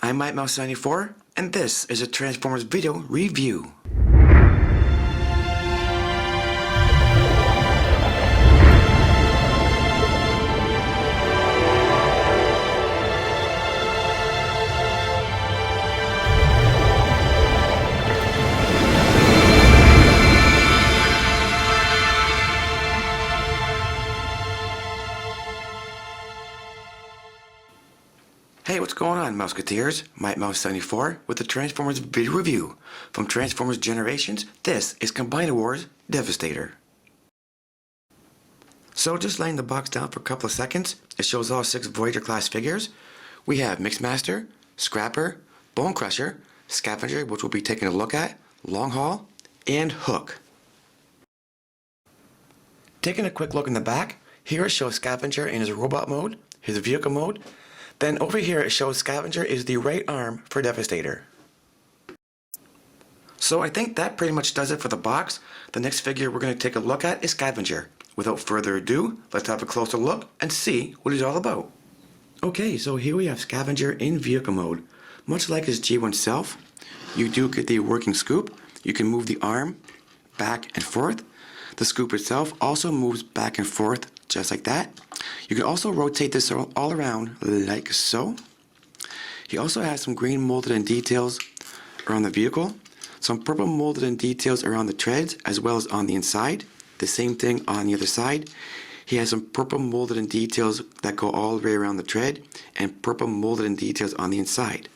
I'm MikeMouse94, and this is a Transformers video review. Hey, what's going on, Mouseketeers? MikeMouse74 with the Transformers video review. From Transformers Generations, this is Combiner Wars Devastator. So just laying the box down for a couple of seconds, it shows all 6 Voyager class figures. We have Mixmaster, Scrapper, Bone Crusher, Scavenger, which we'll be taking a look at, Long Haul, and Hook. Taking a quick look in the back, here it shows Scavenger in his robot mode, his vehicle mode. Then over here it shows Scavenger is the right arm for Devastator. So I think that pretty much does it for the box. The next figure we're going to take a look at is Scavenger. Without further ado, let's have a closer look and see what he's all about. Okay, so here we have Scavenger in vehicle mode. Much like his G1 self, you do get the working scoop. You can move the arm back and forth. The scoop itself also moves back and forth just like that. You can also rotate this all around like so. He also has some green molded in details around the vehicle, some purple molded in details around the treads as well as on the inside. The same thing on the other side. He has some purple molded in details that go all the way around the tread and purple molded in details on the inside.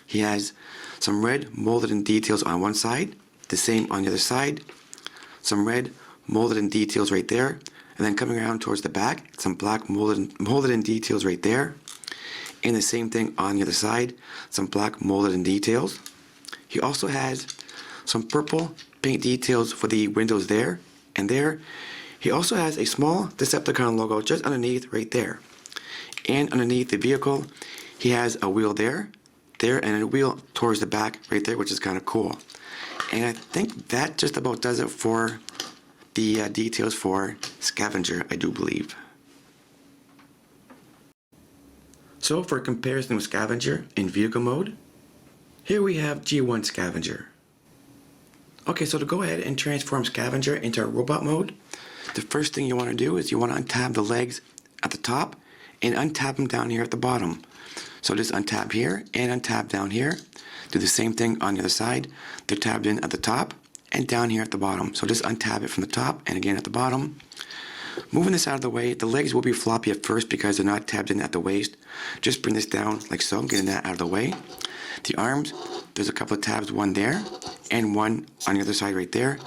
He has some red molded in details on one side, the same on the other side, some red molded in details right there. And then coming around towards the back, some black molded in details right there. And the same thing on the other side, some black molded in details. He also has some purple paint details for the windows there and there. He also has a small Decepticon logo just underneath right there. And underneath the vehicle, he has a wheel there, and a wheel towards the back right there, which is kind of cool. And I think that just about does it for the details for Scavenger, I do believe. So for comparison with Scavenger in vehicle mode, here we have G1 Scavenger. Okay, so to go ahead and transform Scavenger into a robot mode, the first thing you want to do is you want to untab the legs at the top and untab them down here at the bottom. So just untab here and untab down here. Do the same thing on the other side. They're tabbed in at the top and down here at the bottom. So just untab it from the top and again at the bottom. Moving this out of the way, the legs will be floppy at first because they're not tabbed in at the waist. Just bring this down like so, getting that out of the way. The arms, there's a couple of tabs, one there and one on the other side right there.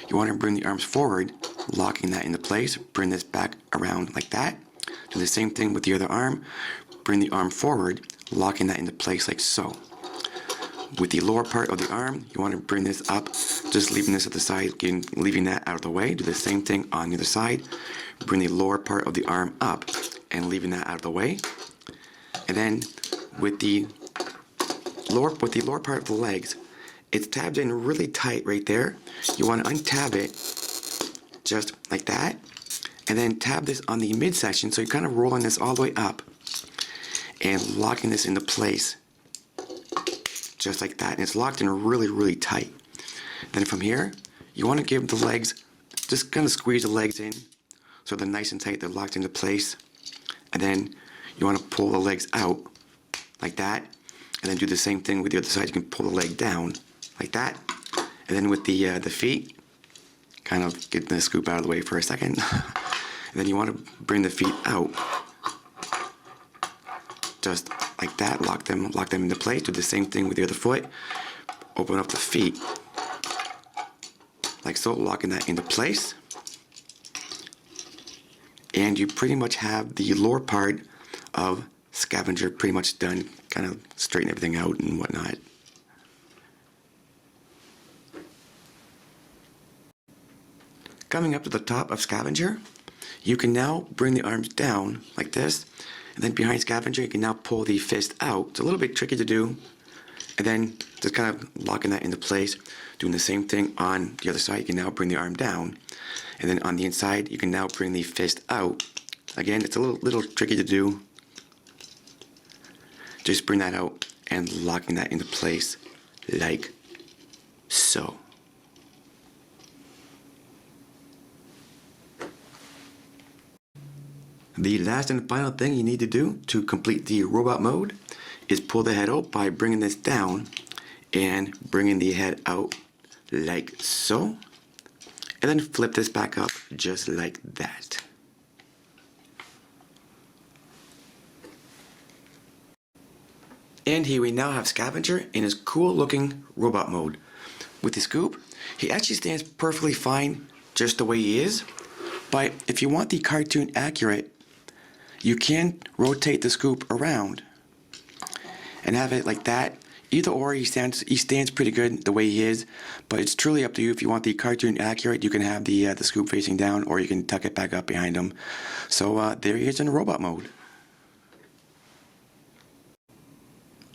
You want to bring the arms forward, locking that into place. Bring this back around like that. Do the same thing with the other arm. Bring the arm forward, locking that into place like so. With the lower part of the arm, you want to bring this up, just leaving this at the side, leaving that out of the way. Do the same thing on the other side. Bring the lower part of the arm up and leaving that out of the way. And then with the lower part of the legs, it's tabbed in really tight right there. You want to untab it just like that. And then tab this on the midsection, so you're kind of rolling this all the way up and locking this into place. Just like that, and it's locked in really tight. Then from here, you want to give the legs, just kind of squeeze the legs in so they're nice and tight, they're locked into place. And then you want to pull the legs out like that, and then do the same thing with the other side. You can pull the leg down like that, and then with the feet, kind of get the scoop out of the way for a second. And then you want to bring the feet out just like that, lock them into place. Do the same thing with the other foot. Open up the feet like so, locking that into place. And you pretty much have the lower part of Scavenger pretty much done. Kind of straighten everything out and whatnot. Coming up to the top of Scavenger, you can now bring the arms down like this. And then behind Scavenger, you can now pull the fist out. It's a little bit tricky to do. And then just kind of locking that into place. Doing the same thing on the other side. You can now bring the arm down. And then on the inside, you can now bring the fist out. Again, it's a little tricky to do. Just bring that out and locking that into place like so. The last and final thing you need to do to complete the robot mode is pull the head out by bringing this down and bringing the head out like so, and then flip this back up just like that. And here we now have Scavenger in his cool looking robot mode. With the scoop, he actually stands perfectly fine just the way he is, but if you want the cartoon accurate, you can rotate the scoop around and have it like that. Either or, he stands pretty good the way he is, but it's truly up to you. If you want the cartoon accurate, you can have the scoop facing down, or you can tuck it back up behind him. So there he is in robot mode.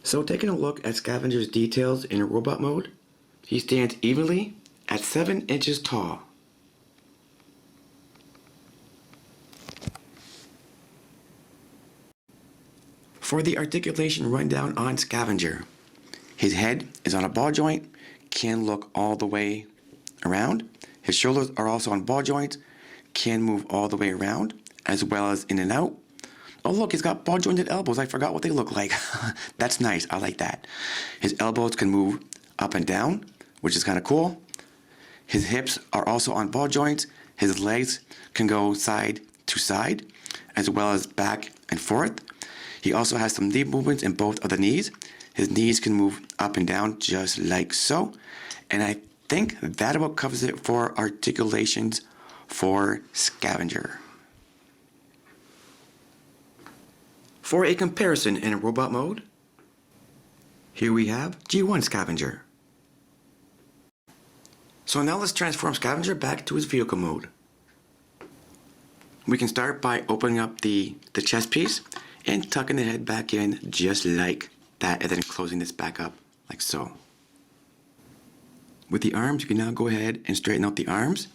So taking a look at Scavenger's details in robot mode, he stands evenly at 7 inches tall. For the articulation rundown on Scavenger, his head is on a ball joint, can look all the way around. His shoulders are also on ball joints, can move all the way around, as well as in and out. Oh look, he's got ball jointed elbows. I forgot what they look like. That's nice, I like that. His elbows can move up and down, which is kind of cool. His hips are also on ball joints. His legs can go side to side, as well as back and forth. He also has some knee movements in both of the knees. His knees can move up and down just like so. And I think that about covers it for articulations for Scavenger. For a comparison in robot mode, here we have G1 Scavenger. So now let's transform Scavenger back to his vehicle mode. We can start by opening up the chest piece and tucking the head back in just like that, and then closing this back up like so. With the arms, you can now go ahead and straighten out the arms,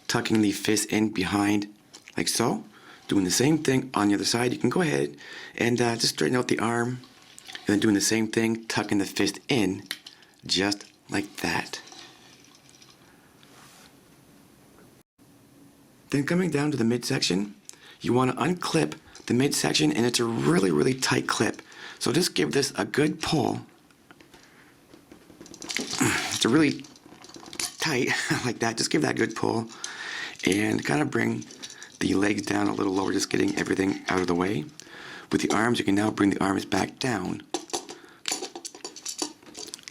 tucking the fist in behind like so. Doing the same thing on the other side. You can go ahead and just straighten out the arm, and then doing the same thing, tucking the fist in just like that. Then coming down to the midsection, you want to unclip the midsection, and it's a really, really tight clip. So just give this a good pull. It's a really tight, like that. Just give that a good pull and kind of bring the legs down a little lower, just getting everything out of the way. With the arms, you can now bring the arms back down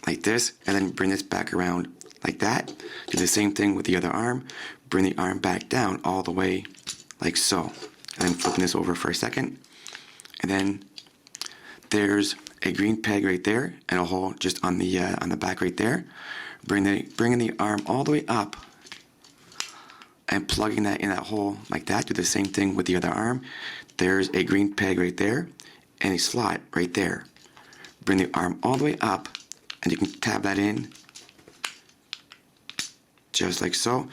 like this, and then bring this back around like that. Do the same thing with the other arm. Bring the arm back down all the way like so. And then flipping this over for a second. And then there's a green peg right there and a hole just on the back right there. Bringing the arm all the way up and plugging that in that hole like that. Do the same thing with the other arm. There's a green peg right there and a slot right there. Bring the arm all the way up, and you can tab that in just like so.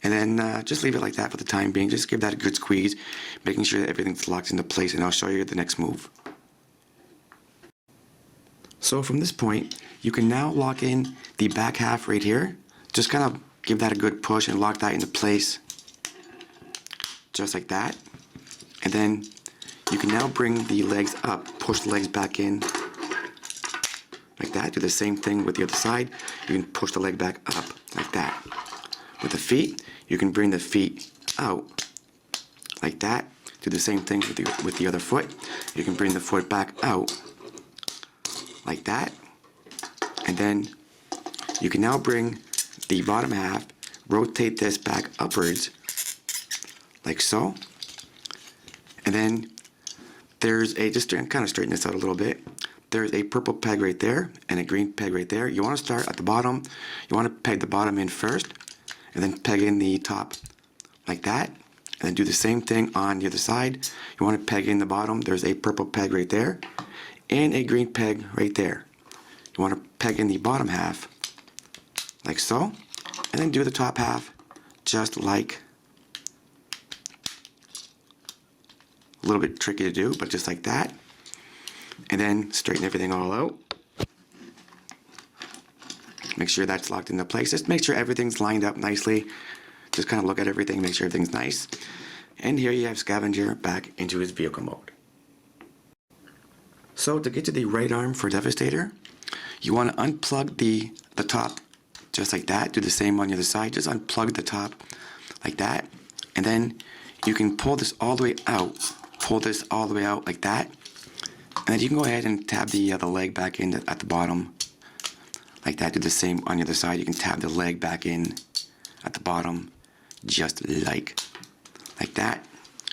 And then just leave it like that for the time being. Just give that a good squeeze, making sure that everything's locked into place, and I'll show you the next move. So from this point, you can now lock in the back half right here. Just kind of give that a good push and lock that into place just like that. And then you can now bring the legs up, push the legs back in like that. Do the same thing with the other side. You can push the leg back up like that. With the feet, you can bring the feet out like that. Do the same thing with the other foot. You can bring the foot back out like that. And then you can now bring the bottom half, rotate this back upwards like so. And then there's just kind of straighten this out a little bit. There's a purple peg right there and a green peg right there. You want to start at the bottom. You want to peg the bottom in first, and then peg in the top like that. And then do the same thing on the other side. You want to peg in the bottom. There's a purple peg right there and a green peg right there. You want to peg in the bottom half like so, and then do the top half just like, a little bit tricky to do, but just like that. And then straighten everything all out Make sure that's locked into place. Just make sure everything's lined up nicely. Just kind of look at everything, make sure everything's nice. And here you have Scavenger back into his vehicle mode. So to get to the right arm for Devastator, you want to unplug the top just like that. Do the same on the other side. Just unplug the top like that. And then you can pull this all the way out. Pull this all the way out like that. And then you can go ahead and tab the leg back in at the bottom like that. Do the same on the other side. You can tab the leg back in at the bottom just like that.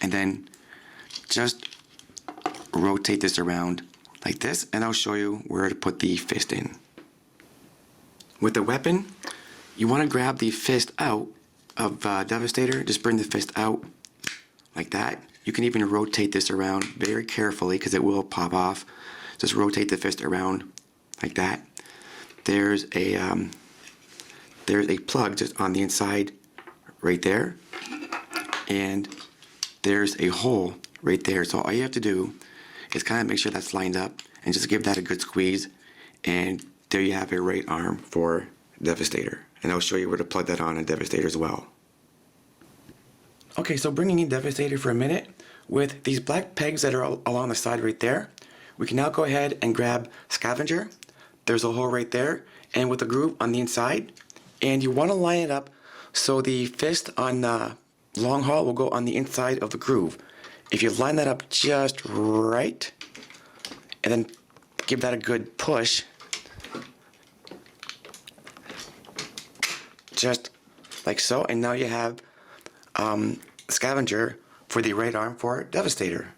And then just rotate this around like this, and I'll show you where to put the fist in. With the weapon, you want to grab the fist out of Devastator. Just bring the fist out like that. You can even rotate this around very carefully because it will pop off. Just rotate the fist around like that. There's a plug just on the inside right there, and there's a hole right there. So all you have to do is kind of make sure that's lined up and just give that a good squeeze, and there you have a right arm for Devastator. And I'll show you where to plug that on Devastator as well. Okay, so bringing in Devastator for a minute, with these black pegs that are along the side right there, we can now go ahead and grab Scavenger. There's a hole right there, and with a groove on the inside, and you want to line it up so the fist on Long Haul will go on the inside of the groove. If you line that up just right, and then give that a good push, just like so, and now you have Scavenger for the right arm for Devastator.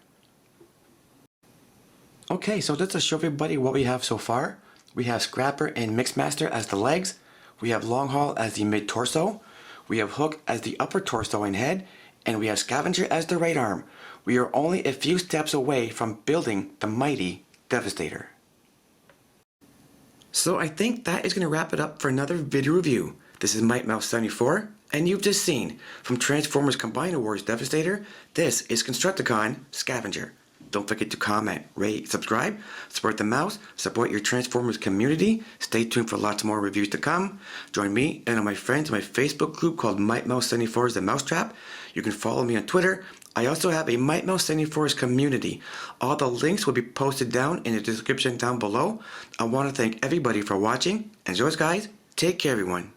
Okay, so just to show everybody what we have so far, we have Scrapper and Mixmaster as the legs, we have Long Haul as the mid-torso, we have Hook as the upper torso and head, and we have Scavenger as the right arm. We are only a few steps away from building the mighty Devastator. So I think that is going to wrap it up for another video review. This is MightMouse74, and you've just seen from Transformers Combiner Wars Devastator, this is Constructicon Scavenger. Don't forget to comment, rate, subscribe, support the mouse, support your Transformers community. Stay tuned for lots more reviews to come. Join me and all my friends in my Facebook group called MightMouse74's The Mousetrap. You can follow me on Twitter. I also have a MightMouse74's community. All the links will be posted down in the description down below. I want to thank everybody for watching. And as always, guys, take care everyone.